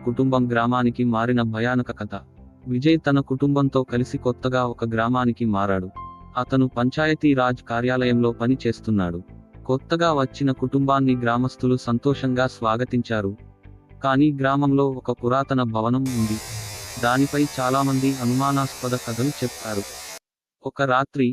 కుటుంబం గ్రామానికి మారిన భయానక కథ. విజయ్ తన కుటుంబంతో కలిసి కొత్తగా ఒక గ్రామానికి మారాడు. అతను పంచాయతీ రాజ్ కార్యాలయంలో పని చేస్తున్నాడు. కొత్తగా వచ్చిన కుటుంబాన్ని గ్రామస్తులు సంతోషంగా స్వాగతించారు. కానీ గ్రామంలో ఒక పురాతన భవనం ఉంది. దానిపై చాలామంది అనుమానాస్పద కథలు చెప్పారు. ఒక రాత్రి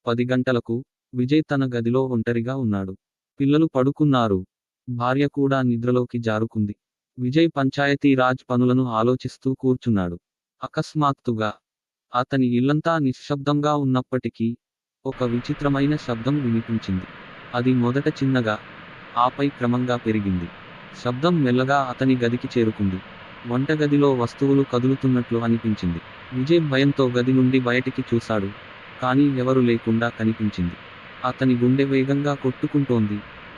10 గంటలకు విజయ్ తన గదిలో ఒంటరిగా ఉన్నాడు. పిల్లలు పడుకున్నారు. భార్య కూడా నిద్రలోకి జారుకుంది. విజయ్ పంచాయతీ రాజ్ పనులను ఆలోచిస్తూ కూర్చున్నాడు. అకస్మాత్తుగా అతని ఇల్లంతా నిశ్శబ్దంగా ఉన్నప్పటికీ ఒక విచిత్రమైన శబ్దం వినిపించింది. అది మొదట చిన్నగా, ఆపై క్రమంగా పెరిగింది. శబ్దం మెల్లగా అతని గదికి చేరుకుంది. వంటగదిలో వస్తువులు కదులుతున్నట్లు అనిపించింది. విజయ్ భయంతో గది నుండి బయటికి చూశాడు. కానీ ఎవరు లేకుండా కనిపించింది. అతని గుండె వేగంగా కొట్టుకుంటోంది.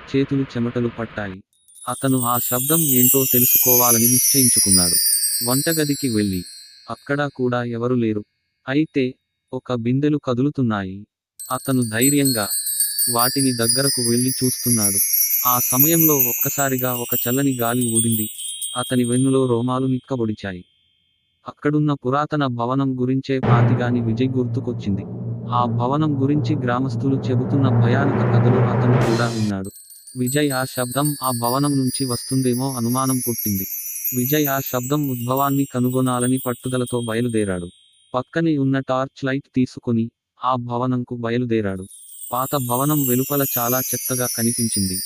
చేతులు చెమటలు పట్టాయి. అతను ఆ శబ్దం ఏంటో తెలుసుకోవాలని నిశ్చయించుకున్నాడు. వంటగదికి వెళ్ళి అక్కడ కూడా ఎవరు లేరు. అయితే ఒక బిందెలు కదులుతున్నాయి. అతను ధైర్యంగా వాటిని దగ్గరకు వెళ్ళి చూస్తున్నాడు. ఆ సమయంలో ఒక్కసారిగా ఒక చల్లని గాలి ఊదింది. అతని వెన్నులో రోమాలు నిక్కబొడిచాయి. అక్కడున్న పురాతన భవనం గురించే పాతిగాని విజయ్ గుర్తుకొచ్చింది. ఆ భవనం గురించి గ్రామస్తులు చెబుతున్న భయానక కథలు అతను కూడా విన్నాడు. విజయ్ ఆ శబ్దం ఆ భవనం నుంచి వస్తుందేమో అనుమానం పుట్టింది. విజయ్ ఆ శబ్దం ఉద్భవాన్ని కనుగొనాలని పట్టుదలతో బయలుదేరాడు. పక్కనే ఉన్న టార్చ్ లైట్ తీసుకొని ఆ భవనంకు బయలుదేరాడు. పాత భవనం వెలుపల చాలా చెత్తగా కనిపించింది.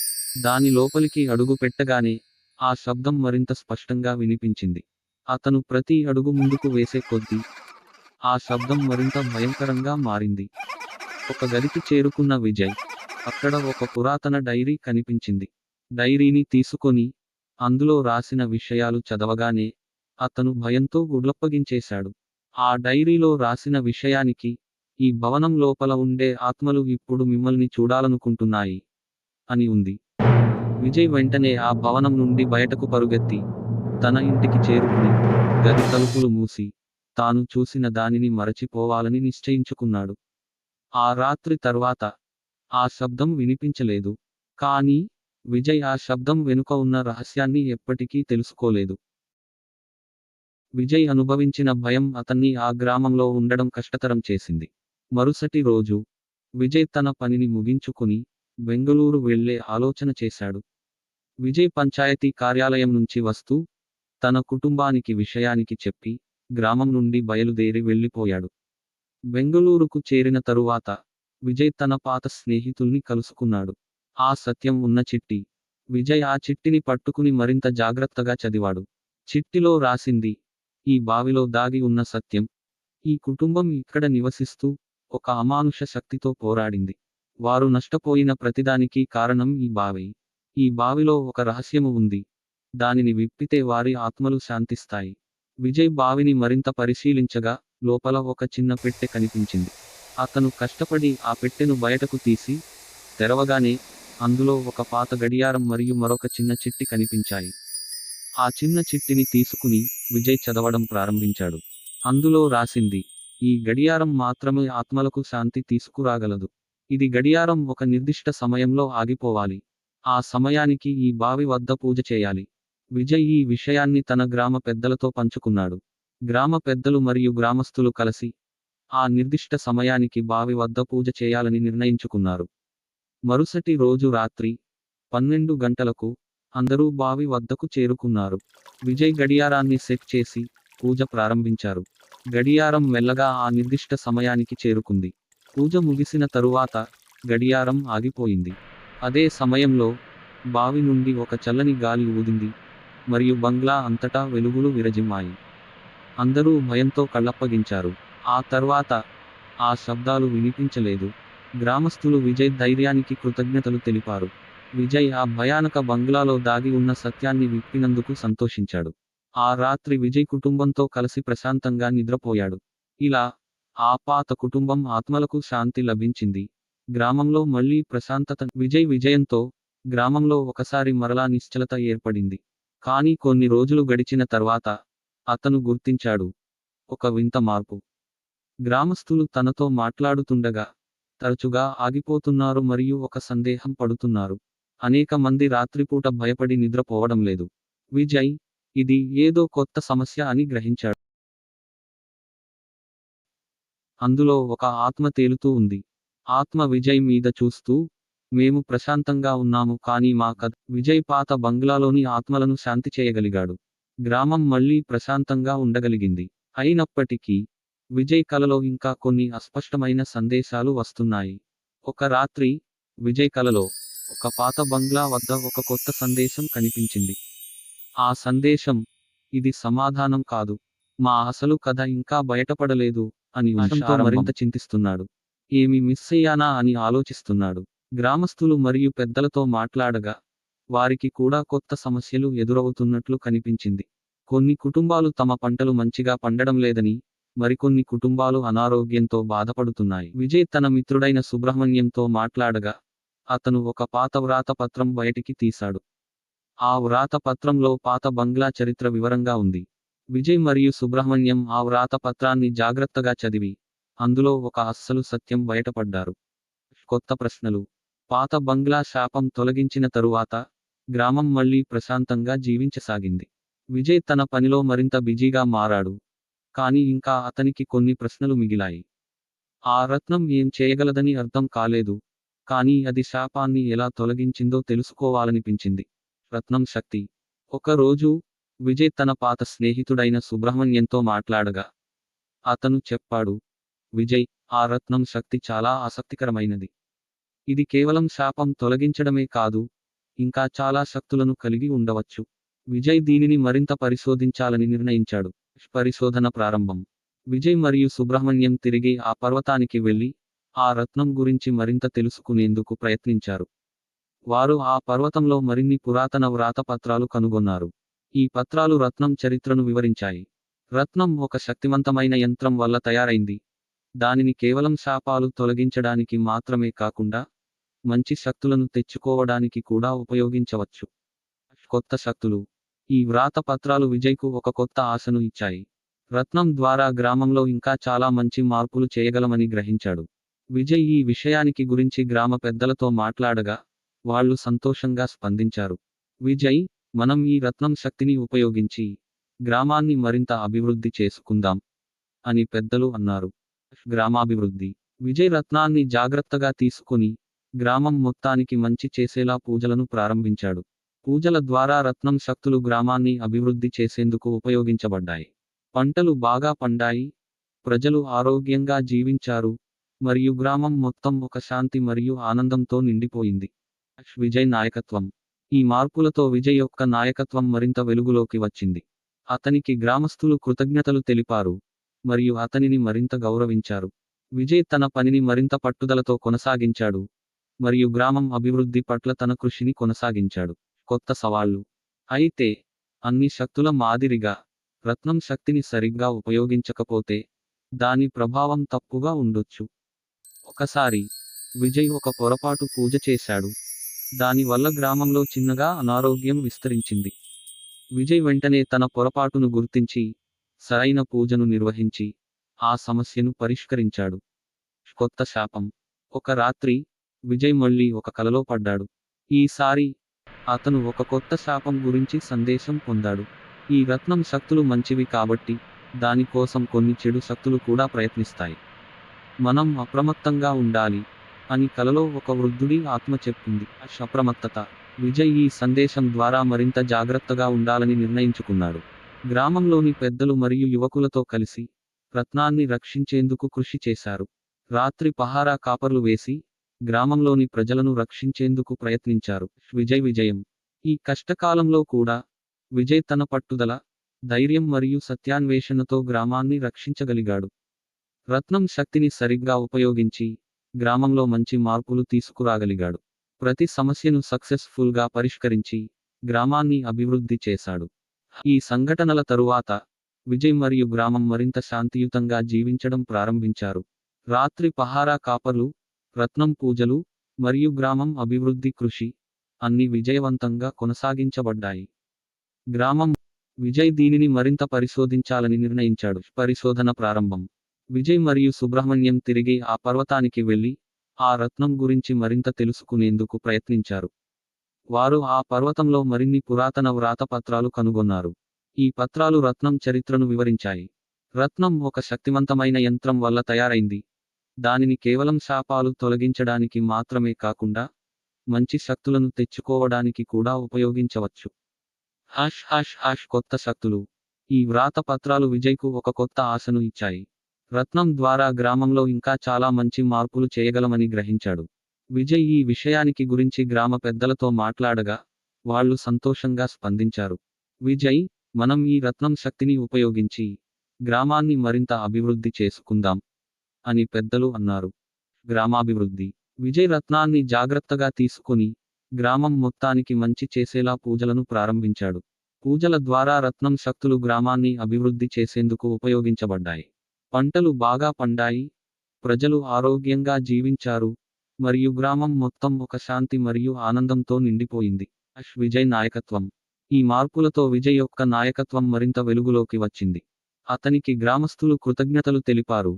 దాని లోపలికి అడుగు పెట్టగానే ఆ శబ్దం మరింత స్పష్టంగా వినిపించింది. అతను ప్రతి అడుగు ముందుకు వేసే కొద్దీ ఆ శబ్దం మరింత భయంకరంగా మారింది. ఒక గదికి చేరుకున్న విజయ్ అక్కడ ఒక పురాతన డైరీ కనిపించింది. డైరీని తీసుకొని అందులో రాసిన విషయాలు చదవగానే అతను భయంతో గుడ్లప్పగించేశాడు. ఆ డైరీలో రాసిన విషయానికి, ఈ భవనం లోపల ఉండే ఆత్మలు ఇప్పుడు మిమ్మల్ని చూడాలనుకుంటున్నాయి అని ఉంది. విజయ్ వెంటనే ఆ భవనం నుండి బయటకు పరుగెత్తి తన ఇంటికి చేరుకుని గది తలుపులు మూసి తాను చూసిన దానిని మరచిపోవాలని నిశ్చయించుకున్నాడు. ఆ రాత్రి తర్వాత ఆ శబ్దం వినిపించలేదు. కానీ విజయ్ ఆ శబ్దం వెనుక ఉన్న రహస్యాన్ని ఎప్పటికీ తెలుసుకోలేదు. విజయ్ అనుభవించిన భయం అతన్ని ఆ గ్రామంలో ఉండడం కష్టతరం చేసింది. మరుసటి రోజు విజయ్ తన పనిని ముగించుకుని బెంగళూరు వెళ్లే ఆలోచన చేశాడు. విజయ్ పంచాయతీ కార్యాలయం నుంచి వస్తూ తన కుటుంబానికి విషయానికి చెప్పి గ్రామం నుండి బయలుదేరి వెళ్ళిపోయాడు. బెంగళూరుకు చేరిన తరువాత విజయ్ తన పాత స్నేహితుల్ని కలుసుకున్నాడు. ఆ సత్యం ఉన్న చిట్టి. విజయ్ ఆ చిట్టిని పట్టుకుని మరింత జాగ్రత్తగా చదివాడు. చిట్టిలో రాసింది ఈ బావిలో దాగి ఉన్న సత్యం. ఈ కుటుంబం ఇక్కడ నివసిస్తూ ఒక అమానుష శక్తితో పోరాడింది. వారు నష్టపోయిన ప్రతిదానికి కారణం ఈ బావి. ఈ బావిలో ఒక రహస్యము ఉంది. దానిని విప్పితే వారి ఆత్మలు శాంతిస్తాయి. విజయ్ బావిని మరింత పరిశీలించగా లోపల ఒక చిన్న పెట్టె కనిపించింది. అతను కష్టపడి ఆ పెట్టెను బయటకు తీసి తెరవగానే అందులో ఒక పాత గడియారం మరియు మరొక చిన్న చిట్టి కనిపించాయి. ఆ చిన్న చిట్టిని తీసుకుని విజయ్ చదవడం ప్రారంభించాడు. అందులో రాసింది ఈ గడియారం మాత్రమే ఆత్మలకు శాంతి తీసుకురాగలదు. ఇది గడియారం ఒక నిర్దిష్ట సమయంలో ఆగిపోవాలి. ఆ సమయానికి ఈ బావి వద్ద పూజ చేయాలి. విజయ్ ఈ విషయాన్ని తన గ్రామ పెద్దలతో పంచుకున్నాడు. గ్రామ పెద్దలు మరియు గ్రామస్తులు కలిసి ఆ నిర్దిష్ట సమయానికి బావి వద్ద పూజ చేయాలని నిర్ణయించుకున్నారు. మరుసటి రోజు రాత్రి 12 గంటలకు అందరూ బావి వద్దకు చేరుకున్నారు. విజయ్ గడియారాన్ని సెట్ చేసి పూజ ప్రారంభించారు. గడియారం మెల్లగా ఆ నిర్దిష్ట సమయానికి చేరుకుంది. పూజ ముగిసిన తరువాత గడియారం ఆగిపోయింది. అదే సమయంలో బావి నుండి ఒక చల్లని గాలి ఊదింది మరియు బంగ్లా అంతటా వెలుగులు విరజిమ్మాయి. అందరూ భయంతో కళ్ళప్పగించారు. ఆ తర్వాత ఆ శబ్దాలు వినిపించలేదు. గ్రామస్తులు విజయ్ ధైర్యానికి కృతజ్ఞతలు తెలిపారు. విజయ్ ఆ భయానక బంగ్లాలో దాగి ఉన్న సత్యాన్ని విప్పినందుకు సంతోషించాడు. ఆ రాత్రి విజయ్ కుటుంబంతో కలిసి ప్రశాంతంగా నిద్రపోయాడు. ఇలా ఆ పాత కుటుంబం ఆత్మలకు శాంతి లభించింది. గ్రామంలో మళ్లీ ప్రశాంతత. విజయ్ విజయంతో గ్రామంలో ఒకసారి మరలా నిశ్చలత ఏర్పడింది. కానీ కొన్ని రోజులు గడిచిన తర్వాత అతను గుర్తించాడు ఒక వింత మార్పు. గ్రామస్తులు తనతో మాట్లాడుతుండగా తరచుగా ఆగిపోతున్నారు మరియు ఒక సందేహం పడుతున్నారు. అనేక మంది రాత్రిపూట భయపడి నిద్రపోవడం లేదు. విజయ్ ఇది ఏదో కొత్త సమస్య అని గ్రహించాడు. అందులో ఒక ఆత్మ తేలుతూ ఉంది. ఆత్మ విజయ్ మీద చూస్తూ, మేము ప్రశాంతంగా ఉన్నాము కానీ మా కథ. విజయ్ పాత బంగ్లాలోని ఆత్మలను శాంతి చేయగలిగాడు. గ్రామం మళ్ళీ ప్రశాంతంగా ఉండగలిగింది. అయినప్పటికీ విజయ్ కలలో ఇంకా కొన్ని అస్పష్టమైన సందేశాలు వస్తున్నాయి. ఒక రాత్రి విజయ్ కలలో ఒక పాత బంగ్లా వద్ద ఒక కొత్త సందేశం కనిపించింది. ఆ సందేశం, ఇది సమాధానం కాదు, మా అసలు కథ ఇంకా బయటపడలేదు అని ఉషంతో మరింత చింతిస్తున్నాడు. ఏమి మిస్ అయ్యానా అని ఆలోచిస్తున్నాడు. గ్రామస్తులు మరియు పెద్దలతో మాట్లాడగా వారికి కూడా కొత్త సమస్యలు ఎదురవుతున్నట్లు కనిపించింది. కొన్ని కుటుంబాలు తమ పంటలు మంచిగా పండడం లేదని, మరికొన్ని కుటుంబాలు అనారోగ్యంతో బాధపడుతున్నాయి. విజయ్ తన మిత్రుడైన సుబ్రహ్మణ్యంతో మాట్లాడగా అతను ఒక పాత వ్రాతపత్రం బయటికి తీశాడు. ఆ వ్రాతపత్రంలో పాత బంగ్లా చరిత్ర వివరంగా ఉంది. విజయ్ మరియు సుబ్రహ్మణ్యం ఆ వ్రాతపత్రాన్ని జాగ్రత్తగా చదివి అందులో ఒక అస్సలు సత్యం బయటపడ్డారు. కొత్త ప్రశ్నలు. పాత బంగ్లా శాపం తొలగించిన తరువాత గ్రామం మళ్ళీ ప్రశాంతంగా జీవించసాగింది. విజయ్ తన పనిలో మరింత బిజీగా మారాడు. కానీ ఇంకా అతనికి కొన్ని ప్రశ్నలు మిగిలాయి. ఆ రత్నం ఏం చేయగలదని అర్థం కాలేదు. కానీ అది శాపాన్ని ఎలా తొలగించిందో తెలుసుకోవాలనిపించింది. రత్నం శక్తి. ఒక రోజు విజయ్ తన పాత స్నేహితుడైన సుబ్రహ్మణ్యంతో మాట్లాడగా అతను చెప్పాడు, విజయ్, ఆ రత్నం శక్తి చాలా ఆసక్తికరమైనది. ఇది కేవలం శాపం తొలగించడమే కాదు, ఇంకా చాలా శక్తులను కలిగి ఉండవచ్చు. విజయ్ దీనిని మరింత పరిశోధించాలని నిర్ణయించాడు. పరిశోధన ప్రారంభం. విజయ్ మరియు సుబ్రహ్మణ్యం తిరిగి ఆ పర్వతానికి వెళ్లి ఆ రత్నం గురించి మరింత తెలుసుకునేందుకు ప్రయత్నించారు. వారు ఆ పర్వతంలో మరిన్ని పురాతన వ్రాతపత్రాలు కనుగొన్నారు. ఈ పత్రాలు రత్నం చరిత్రను వివరించాయి. రత్నం ఒక శక్తివంతమైన యంత్రం వల్ల తయారైంది. దానిని కేవలం శాపాలు తొలగించడానికి మాత్రమే కాకుండా మంచి శక్తులను తెచ్చుకోవడానికి కూడా ఉపయోగించవచ్చు. కొత్త శక్తులు. ఈ వ్రాతపత్రాలు విజయ్కు ఒక కొత్త ఆశను ఇచ్చాయి. రత్నం ద్వారా గ్రామంలో ఇంకా చాలా మంచి మార్పులు చేయగలమని గ్రహించాడు. విజయ్ ఈ విషయానికి గురించి గ్రామ పెద్దలతో మాట్లాడగా వాళ్ళు సంతోషంగా స్పందించారు. విజయ్, మనం ఈ రత్నం శక్తిని ఉపయోగించి గ్రామాన్ని మరింత అభివృద్ధి చేసుకుందాం అని పెద్దలు అన్నారు. గ్రామాభివృద్ధి. విజయ్ రత్నాన్ని జాగ్రత్తగా తీసుకొని గ్రామం మొత్తానికి మంచి చేసేలా పూజలను ప్రారంభించాడు. పూజల ద్వారా రత్నం శక్తులు గ్రామాన్ని అభివృద్ధి చేసేందుకు ఉపయోగించబడ్డాయి. పంటలు బాగా పండాయి, ప్రజలు ఆరోగ్యంగా జీవించారు, మరియు గ్రామం మొత్తం ఒక శాంతి మరియు ఆనందంతో నిండిపోయింది. విజయ్ నాయకత్వం. ఈ మార్పులతో విజయ్ యొక్క నాయకత్వం మరింత వెలుగులోకి వచ్చింది. అతనికి గ్రామస్తులు కృతజ్ఞతలు తెలిపారు మరియు అతనిని మరింత గౌరవించారు. విజయ్ తన పనిని మరింత పట్టుదలతో కొనసాగించాడు మరియు గ్రామం అభివృద్ధి పట్ల తన కృషిని కొనసాగించాడు. కొత్త సవాళ్లు. అయితే అన్ని శక్తుల మాదిరిగా రత్నం శక్తిని సరిగ్గా ఉపయోగించకపోతే దాని ప్రభావం తప్పుగా ఉండొచ్చు. ఒకసారి విజయ్ ఒక పొరపాటు పూజ చేశాడు. దానివల్ల గ్రామంలో చిన్నగా అనారోగ్యం విస్తరించింది. విజయ్ వెంటనే తన పొరపాటును గుర్తించి సరైన పూజను నిర్వహించి ఆ సమస్యను పరిష్కరించాడు. కొత్త శాపం. ఒక రాత్రి విజయ్ మళ్ళీ ఒక కలలో పడ్డాడు. ఈసారి అతను ఒక కొత్త శాపం గురించి సందేశం పొందాడు. ఈ రత్నం శక్తులు మంచివి కాబట్టి దాని కోసం కొన్ని చెడు శక్తులు కూడా ప్రయత్నిస్తాయి. మనం అప్రమత్తంగా ఉండాలి అని కలలో ఒక వృద్ధుడి ఆత్మ చెప్పింది. అప్రమత్తత. విజయ్ ఈ సందేశం ద్వారా మరింత జాగ్రత్తగా ఉండాలని నిర్ణయించుకున్నాడు. గ్రామంలోని పెద్దలు మరియు యువకులతో కలిసి రత్నాన్ని రక్షించేందుకు కృషి చేశారు. రాత్రి పహారా కాపర్లు వేసి గ్రామంలోని ప్రజలను రక్షించేందుకు ప్రయత్నించారు. విజయ్ విజయం. ఈ కష్టకాలంలో కూడా విజయ్ తన పట్టుదల, ధైర్యం మరియు సత్యాన్వేషణతో గ్రామాన్ని రక్షించగలిగాడు. రత్నం శక్తిని సరిగ్గా ఉపయోగించి గ్రామంలో మంచి మార్పులు తీసుకురాగలిగాడు. ప్రతి సమస్యను సక్సెస్ఫుల్గా పరిష్కరించి గ్రామాన్ని అభివృద్ధి చేశాడు. ఈ సంఘటనల తరువాత విజయ్ మరియు గ్రామం మరింత శాంతియుతంగా జీవించడం ప్రారంభించారు. రాత్రి పహారా కాపర్లు, రత్నం పూజలు మరియు గ్రామం అభివృద్ధి కృషి అన్ని విజయవంతంగా కొనసాగించబడ్డాయి. గ్రామం. విజయ్ దీనిని మరింత పరిశోధించాలని నిర్ణయించాడు. పరిశోధన ప్రారంభం. విజయ్ మరియు సుబ్రహ్మణ్యం తిరిగి ఆ పర్వతానికి వెళ్లి ఆ రత్నం గురించి మరింత తెలుసుకునేందుకు ప్రయత్నించారు. వారు ఆ పర్వతంలో మరిన్ని పురాతన వ్రాతపత్రాలు కనుగొన్నారు. ఈ పత్రాలు రత్నం చరిత్రను వివరించాయి. రత్నం ఒక శక్తివంతమైన యంత్రం వల్ల తయారైంది. దానిని కేవలం శాపాలు తొలగించడానికి మాత్రమే కాకుండా మంచి శక్తులను తెచ్చుకోవడానికి కూడా ఉపయోగించవచ్చు. కొత్త శక్తులు. ఈ వ్రాత పత్రాలు విజయ్కు ఒక కొత్త ఆశను ఇచ్చాయి. రత్నం ద్వారా గ్రామంలో ఇంకా చాలా మంచి మార్పులు చేయగలమని గ్రహించాడు. విజయ్ ఈ విషయానికి గురించి గ్రామ పెద్దలతో మాట్లాడగా వాళ్ళు సంతోషంగా స్పందించారు. విజయ్, మనం ఈ రత్నం శక్తిని ఉపయోగించి గ్రామాన్ని మరింత అభివృద్ధి చేసుకుందాం అని పెద్దలు అన్నారు. గ్రామాభివృద్ధి. విజయ్ రత్నాన్ని జాగ్రత్తగా తీసుకొని గ్రామం మొత్తానికి మంచి చేసేలా పూజలను ప్రారంభించాడు. పూజల ద్వారా రత్నం శక్తులు గ్రామాన్ని అభివృద్ధి చేసేందుకు ఉపయోగించబడ్డాయి. పంటలు బాగా పండాయి, ప్రజలు ఆరోగ్యంగా జీవించారు, మరియు గ్రామం మొత్తం ఒక శాంతి మరియు ఆనందంతో నిండిపోయింది. విజయ్ నాయకత్వం. ఈ మార్పులతో విజయ్ యొక్క నాయకత్వం మరింత వెలుగులోకి వచ్చింది. అతనికి గ్రామస్తులు కృతజ్ఞతలు తెలిపారు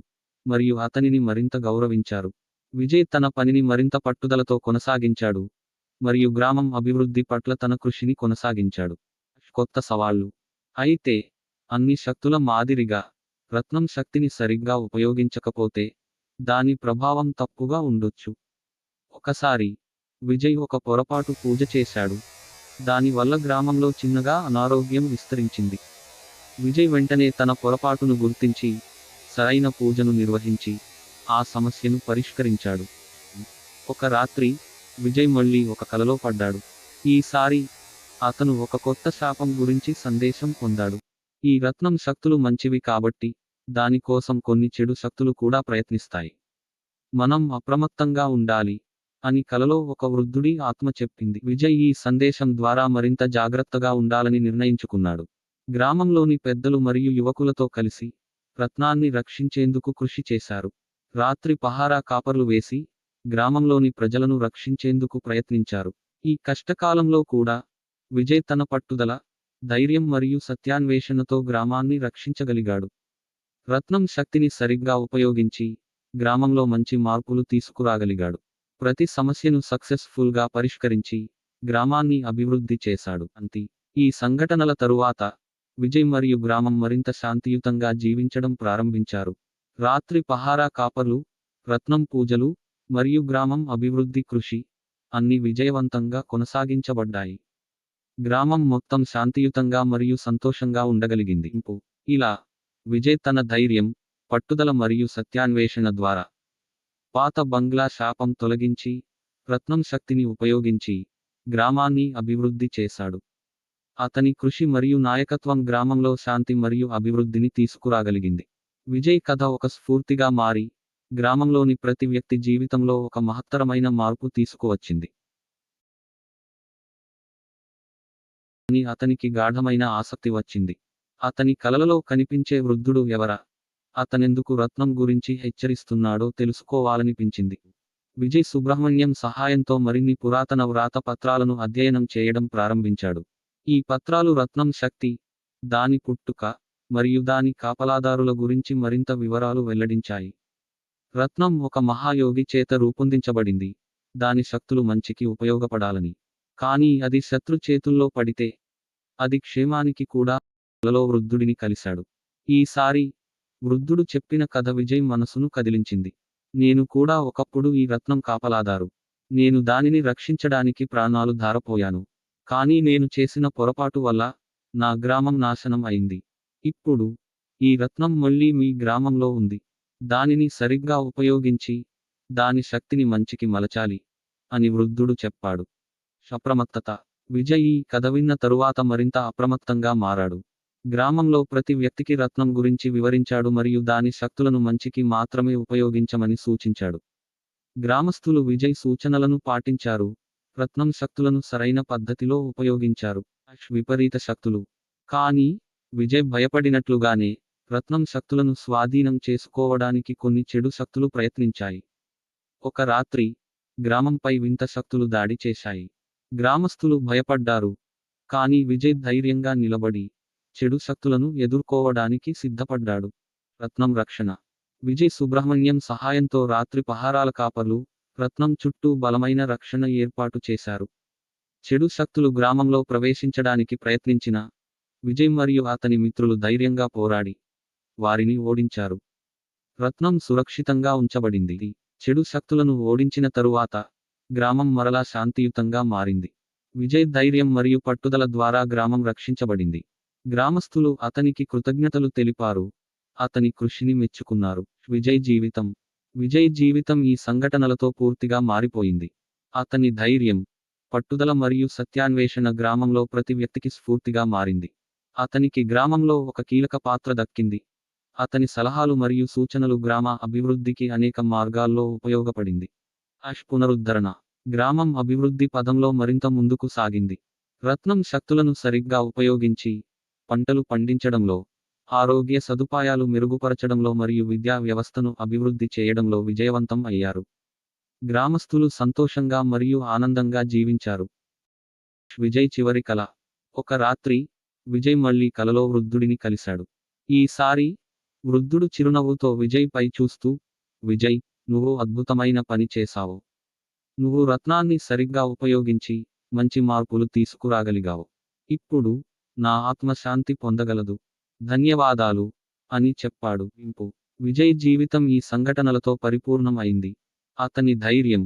మరియు అతనిని మరింత గౌరవించారు. విజయ్ తన పనిని మరింత పట్టుదలతో కొనసాగించాడు మరియు గ్రామం అభివృద్ధి పట్ల తన కృషిని కొనసాగించాడు. కొత్త సవాళ్లు. అయితే అన్ని శక్తుల మాదిరిగా రత్నం శక్తిని సరిగ్గా ఉపయోగించకపోతే దాని ప్రభావం తప్పుగా ఉండొచ్చు. ఒకసారి విజయ్ ఒక పొరపాటు పూజ చేశాడు. దానివల్ల గ్రామంలో చిన్నగా అనారోగ్యం విస్తరించింది. విజయ్ వెంటనే తన పొరపాటును గుర్తించి సరైన పూజను నిర్వహించి ఆ సమస్యను పరిష్కరించాడు. ఒక రాత్రి విజయ్ మళ్ళీ ఒక కలలో పడ్డాడు. ఈసారి అతను ఒక కొత్త శాపం గురించి సందేశం పొందాడు. ఈ రత్నం శక్తులు మంచివి కాబట్టి దాని కోసం కొన్ని చెడు శక్తులు కూడా ప్రయత్నిస్తాయి. మనం అప్రమత్తంగా ఉండాలి అని కలలో ఒక వృద్ధుడి ఆత్మ చెప్పింది. విజయ్ ఈ సందేశం ద్వారా మరింత జాగ్రత్తగా ఉండాలని నిర్ణయించుకున్నాడు. గ్రామంలోని పెద్దలు మరియు యువకులతో కలిసి రత్నాన్ని రక్షించేందుకు కృషి చేశారు. రాత్రి పహారా కాపర్లు వేసి గ్రామంలోని ప్రజలను రక్షించేందుకు ప్రయత్నించారు. ఈ కష్టకాలంలో కూడా విజయ్ తన పట్టుదల, ధైర్యం మరియు సత్యాన్వేషణతో గ్రామాన్ని రక్షించగలిగాడు. రత్నం శక్తిని సరిగ్గా ఉపయోగించి గ్రామంలో మంచి మార్పులు తీసుకురాగలిగాడు. ప్రతి సమస్యను సక్సెస్ఫుల్గా పరిష్కరించి గ్రామాన్ని అభివృద్ధి చేశాడు. అంతే. ఈ సంఘటనల తరువాత విజయ్ మరియు గ్రామం మరింత శాంతియుతంగా జీవించడం ప్రారంభించారు. రాత్రి పహారా కాపర్లు, రత్నం పూజలు మరియు గ్రామం అభివృద్ధి కృషి అన్ని విజయవంతంగా కొనసాగించబడ్డాయి. గ్రామం మొత్తం శాంతియుతంగా మరియు సంతోషంగా ఉండగలిగింది. ఇలా విజయ్ తన ధైర్యం, పట్టుదల మరియు సత్యాన్వేషణ ద్వారా పాత బంగ్లా శాపం తొలగించి రత్నం శక్తిని ఉపయోగించి గ్రామాన్ని అభివృద్ధి చేశాడు. అతని కృషి మరియు నాయకత్వం గ్రామంలో శాంతి మరియు అభివృద్ధిని తీసుకురాగలిగింది. విజయ్ కథ ఒక స్ఫూర్తిగా మారి గ్రామంలోని ప్రతి వ్యక్తి జీవితంలో ఒక మహత్తరమైన మార్పు తీసుకువచ్చింది. అని అతనికి గాఢమైన ఆసక్తి వచ్చింది. అతని కలలలో కనిపించే వృద్ధుడు ఎవరా? అతనెందుకు రత్నం గురించి హెచ్చరిస్తున్నాడో తెలుసుకోవాలనిపించింది. విజయ్ సుబ్రహ్మణ్యం సహాయంతో మరిన్ని పురాతన వ్రాత పత్రాలను అధ్యయనం చేయడం ప్రారంభించాడు. ఈ పత్రాలు రత్నం శక్తి, దాని పుట్టుక మరియు దాని కాపలాదారుల గురించి మరింత వివరాలు వెల్లడించాయి. రత్నం ఒక మహాయోగి చేత రూపొందించబడింది, దాని శక్తులు మంచికి ఉపయోగపడాలని. కానీ అది శత్రు చేతుల్లో పడితే అది క్షేమానికి కూడా. కలలో వృద్ధుడిని కలిశాడు. ఈసారి వృద్ధుడు చెప్పిన కథ విజయ్ మనసును కదిలించింది. నేను కూడా ఒకప్పుడు ఈ రత్నం కాపలాదారు. నేను దానిని రక్షించడానికి ప్రాణాలు ధారపోయాను. కానీ నేను చేసిన పొరపాటు వల్ల నా గ్రామం నాశనం అయింది. ఇప్పుడు ఈ రత్నం మళ్ళీ మీ గ్రామంలో ఉంది. దానిని సరిగ్గా ఉపయోగించి దాని శక్తిని మంచికి మలచాలి అని వృద్ధుడు చెప్పాడు. అప్రమత్తత. విజయ్ ఈ కథ విన్న తరువాత మరింత అప్రమత్తంగా మారాడు. గ్రామంలో ప్రతి వ్యక్తికి రత్నం గురించి వివరించాడు మరియు దాని శక్తులను మంచికి మాత్రమే ఉపయోగించమని సూచించాడు. గ్రామస్తులు విజయ్ సూచనలను పాటించారు, రత్నం శక్తులను సరైన పద్ధతిలో ఉపయోగించారు. విపరీత శక్తులు. కానీ విజయ్ భయపడినట్లుగానే రత్నం శక్తులను స్వాధీనం చేసుకోవడానికి కొన్ని చెడు శక్తులు ప్రయత్నించాయి. ఒక రాత్రి గ్రామంపై వింత శక్తులు దాడి చేశాయి. గ్రామస్తులు భయపడ్డారు, కానీ విజయ్ ధైర్యంగా నిలబడి చెడు శక్తులను ఎదుర్కోవడానికి సిద్ధపడ్డాడు. రత్నం రక్షణ. విజయ్ సుబ్రహ్మణ్యం సహాయంతో రాత్రి పహారాల కాపర్లు రత్నం చుట్టూ బలమైన రక్షణ ఏర్పాటు చేశారు. చెడు శక్తులు గ్రామంలో ప్రవేశించడానికి ప్రయత్నించినా విజయ్ మరియు అతని మిత్రులు ధైర్యంగా పోరాడి వారిని ఓడించారు. రత్నం సురక్షితంగా ఉంచబడింది. చెడు శక్తులను ఓడించిన తరువాత గ్రామం మరలా శాంతియుతంగా మారింది. విజయ్ ధైర్యం మరియు పట్టుదల ద్వారా గ్రామం రక్షించబడింది. గ్రామస్తులు అతనికి కృతజ్ఞతలు తెలిపారు. అతని కృషిని మెచ్చుకున్నారు. విజయ్ జీవితం ఈ సంఘటనలతో పూర్తిగా మారిపోయింది. అతని ధైర్యం, పట్టుదల మరియు సత్యాన్వేషణ గ్రామంలో ప్రతి వ్యక్తికి స్ఫూర్తిగా మారింది. అతనికి గ్రామంలో ఒక కీలక పాత్ర దక్కింది. అతని సలహాలు మరియు సూచనలు గ్రామ అభివృద్ధికి అనేక మార్గాల్లో ఉపయోగపడింది. పునరుద్ధరణ గ్రామం అభివృద్ధి పదంలో మరింత ముందుకు సాగింది. రత్నం శక్తులను సరిగ్గా ఉపయోగించి పంటలు పండించడంలో, ఆరోగ్య సదుపాయాలు మెరుగుపరచడంలో మరియు విద్యా వ్యవస్థను అభివృద్ధి చేయడంలో విజయవంతం అయ్యారు. గ్రామస్తులు సంతోషంగా మరియు ఆనందంగా జీవించారు. విజయ్ చివరి కల. ఒక రాత్రి విజయ్ మళ్ళీ కలలో వృద్ధుడిని కలిశాడు. ఈసారి వృద్ధుడు చిరునవ్వుతో విజయ్ పై చూస్తూ, విజయ్, నువ్వు అద్భుతమైన పని చేశావు. నువ్వు రత్నాన్ని సరిగ్గా ఉపయోగించి మంచి మార్పులు తీసుకురాగలిగావు. ఇప్పుడు నా ఆత్మశాంతి పొందగలదు. ధన్యవాదాలు అని చెప్పాడు. విజయ్ జీవితం ఈ సంఘటనలతో పరిపూర్ణం అయింది. అతని ధైర్యం,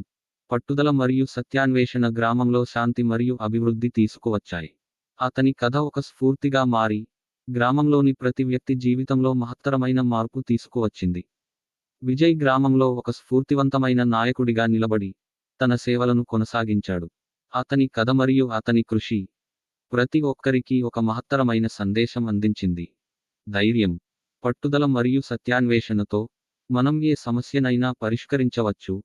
పట్టుదల మరియు సత్యాన్వేషణ గ్రామంలో శాంతి మరియు అభివృద్ధి తీసుకువచ్చాయి. అతని కథ ఒక స్ఫూర్తిగా మారి గ్రామంలోని ప్రతి వ్యక్తి జీవితంలో మహత్తరమైన మార్పు తీసుకువచ్చింది. విజయ్ గ్రామంలో ఒక స్ఫూర్తివంతమైన నాయకుడిగా నిలబడి తన సేవలను కొనసాగించాడు. అతని కథ మరియు అతని కృషి ప్రతి ఒక్కరికి ఒక మహత్తరమైన సందేశం అందించింది. ధైర్యం, పట్టుదల మరియు సత్యాన్వేషణతో మనం ఏ సమస్యనైనా పరిష్కరించవచ్చు,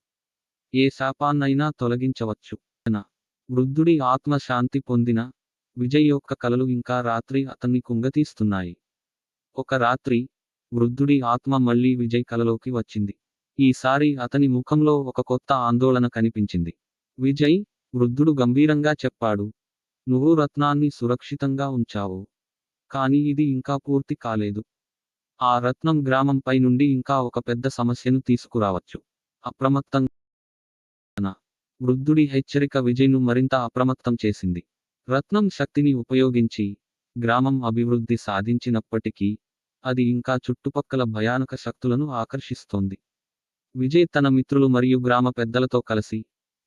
ఏ శాపాన్నైనా తొలగించవచ్చు. వృద్ధుడి ఆత్మ శాంతి పొందిన విజయ్ యొక్క కలలు ఇంకా రాత్రి అతన్ని కుంగతీస్తున్నాయి. ఒక రాత్రి వృద్ధుడి ఆత్మ మళ్ళీ విజయ్ కలలోకి వచ్చింది. ఈసారి అతని ముఖంలో ఒక కొత్త ఆందోళన కనిపించింది. విజయ్, వృద్ధుడు గంభీరంగా చెప్పాడు, నువ్వు రత్నాన్ని సురక్షితంగా ఉంచావు. కానీ ఇది ఇంకా పూర్తి కాలేదు. ఆ రత్నం గ్రామంపై నుండి ఇంకా ఒక పెద్ద సమస్యను తీసుకురావచ్చు. అప్రమత్తంగా. వృద్ధుడి హెచ్చరిక విజయ్ను మరింత అప్రమత్తం చేసింది. రత్నం శక్తిని ఉపయోగించి గ్రామం అభివృద్ధి సాధించినప్పటికీ అది ఇంకా చుట్టుపక్కల భయానక శక్తులను ఆకర్షిస్తోంది. విజయ్ తన మిత్రులు మరియు గ్రామ పెద్దలతో కలిసి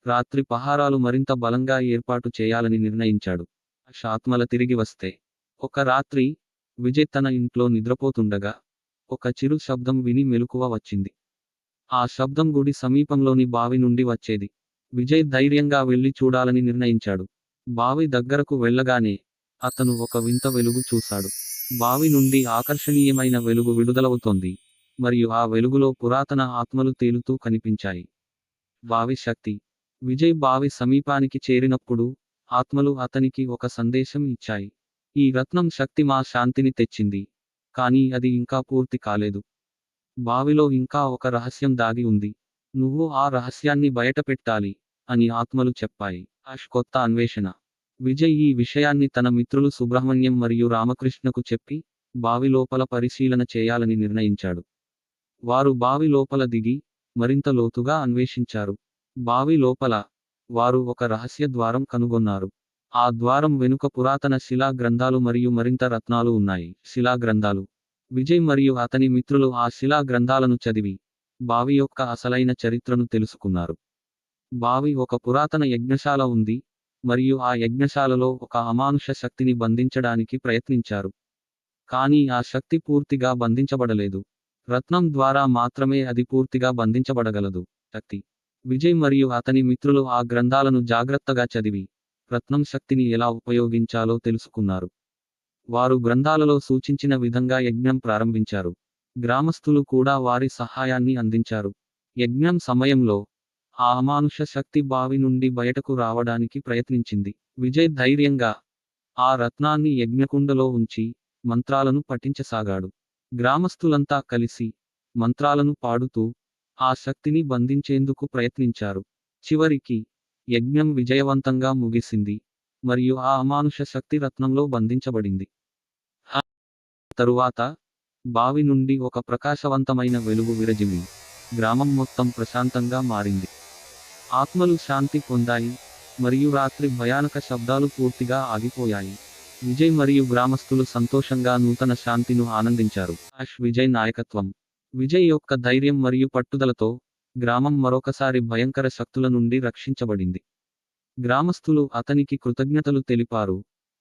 రాత్రి పహారాలు మరింత బలంగా ఏర్పాటు చేయాలని నిర్ణయించాడు. ఆత్మల తిరిగి వస్తే. ఒక రాత్రి విజయ్ తన ఇంట్లో నిద్రపోతుండగా ఒక చిరు శబ్దం విని మెలకువ వచ్చింది. ఆ శబ్దం గుడి సమీపంలోని బావి నుండి వచ్చేది. విజయ్ ధైర్యంగా వెళ్లి చూడాలని నిర్ణయించాడు. బావి దగ్గరకు వెళ్ళగానే అతను ఒక వింత వెలుగు చూశాడు. బావి నుండి ఆకర్షణీయమైన వెలుగు విడుదలవుతోంది మరియు ఆ వెలుగులో పురాతన ఆత్మలు తేలుతూ కనిపించాయి. బావి శక్తి. విజయ్ బావి సమీపానికి చేరినప్పుడు ఆత్మలు అతనికి ఒక సందేశం ఇచ్చాయి. ఈ రత్నం శక్తి మా శాంతిని తెచ్చింది, కానీ అది ఇంకా పూర్తి కాలేదు. బావిలో ఇంకా ఒక రహస్యం దాగి ఉంది. నువ్వు ఆ రహస్యాన్ని బయటపెట్టాలి అని ఆత్మలు చెప్పాయి. కొత్త అన్వేషణ. విజయ్ ఈ విషయాన్ని తన మిత్రులు సుబ్రహ్మణ్యం మరియు రామకృష్ణకు చెప్పి బావి లోపల పరిశీలన చేయాలని నిర్ణయించాడు. వారు బావి లోపల దిగి మరింత లోతుగా అన్వేషించారు. బావి లోపల వారు ఒక రహస్య ద్వారం కనుగొన్నారు. ఆ ద్వారం వెనుక పురాతన శిలా గ్రంథాలు మరియు మరింత రత్నాలు ఉన్నాయి. శిలా గ్రంథాలు. విజయ్ మరియు అతని మిత్రులు ఆ శిలా గ్రంథాలను చదివి బావి యొక్క అసలైన చరిత్రను తెలుసుకున్నారు. బావి ఒక పురాతన యజ్ఞశాల ఉంది మరియు ఆ యజ్ఞశాలలో ఒక అమానుష శక్తిని బంధించడానికి ప్రయత్నించారు. కానీ ఆ శక్తి పూర్తిగా బంధించబడలేదు. రత్నం ద్వారా మాత్రమే అది పూర్తిగా బంధించబడగలదు. శక్తి. విజయ్ మరియు అతని మిత్రులు ఆ గ్రంథాలను జాగ్రత్తగా చదివి రత్నం శక్తిని ఎలా ఉపయోగించాలో తెలుసుకున్నారు. వారు గ్రంథాలలో సూచించిన విధంగా యజ్ఞం ప్రారంభించారు. గ్రామస్తులు కూడా వారి సహాయాన్ని అందించారు. యజ్ఞం సమయంలో ఆ అమానుష శక్తి బావి నుండి బయటకు రావడానికి ప్రయత్నించింది. విజయ్ ధైర్యంగా ఆ రత్నాన్ని యజ్ఞకుండలో ఉంచి మంత్రాలను పఠించసాగాడు. గ్రామస్తులంతా కలిసి మంత్రాలను పాడుతూ ఆ శక్తిని బంధించేందుకు ప్రయత్నించారు. చివరికి యజ్ఞం విజయవంతంగా ముగిసింది మరియు ఆ అమానుష శక్తి రత్నంలో బంధించబడింది. తరువాత బావి నుండి ఒక ప్రకాశవంతమైన వెలుగు విరజిమ్మి గ్రామం మొత్తం ప్రశాంతంగా మారింది. ఆత్మలు శాంతి పొందాయి మరియు రాత్రి భయానక శబ్దాలు పూర్తిగా ఆగిపోయాయి. విజయ్ మరియు గ్రామస్తులు సంతోషంగా నూతన శాంతిను ఆనందించారు. విజయ్ నాయకత్వం. విజయ్ యొక్క ధైర్యం మరియు పట్టుదలతో గ్రామం మరొకసారి భయంకర శక్తుల నుండి రక్షించబడింది. గ్రామస్తులు అతనికి కృతజ్ఞతలు తెలిపారు.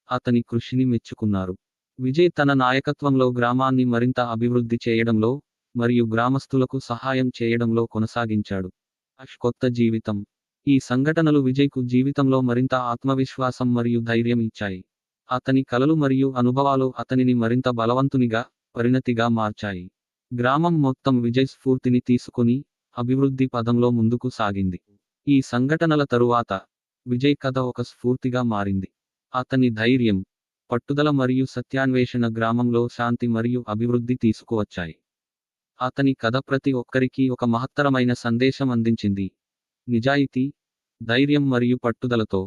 అతని కృషిని మెచ్చుకున్నారు. విజయ్ తన నాయకత్వంలో గ్రామాన్ని మరింత అభివృద్ధి చేయడంలో మరియు గ్రామస్తులకు సహాయం చేయడంలో కొనసాగించాడు. కొత్త జీవితం. ఈ సంఘటనలు విజయ్కు జీవితంలో మరింత ఆత్మవిశ్వాసం మరియు ధైర్యం ఇచ్చాయి. అతని కలలు మరియు అనుభవాలు అతనిని మరింత బలవంతునిగా, పరిణతిగా మార్చాయి. గ్రామం మొత్తం విజయ్ స్ఫూర్తిని తీసుకుని అభివృద్ధి పదంలో ముందుకు సాగింది. ఈ సంఘటనల తరువాత విజయ్ కథ ఒక స్ఫూర్తిగా మారింది. అతని ధైర్యం, పట్టుదల మరియు సత్యాన్వేషణ గ్రామంలో శాంతి మరియు అభివృద్ధి తీసుకువచ్చాయి. అతని కథ ప్రతి ఒక్కరికి ఒక మహత్తరమైన సందేశం అందించింది. నిజాయితీ, ధైర్యం మరియు పట్టుదలతో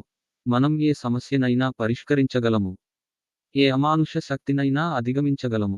మనం ఏ సమస్యనైనా పరిష్కరించగలము. ఏ అమానుష శక్తినైనా అధిగమించగలము.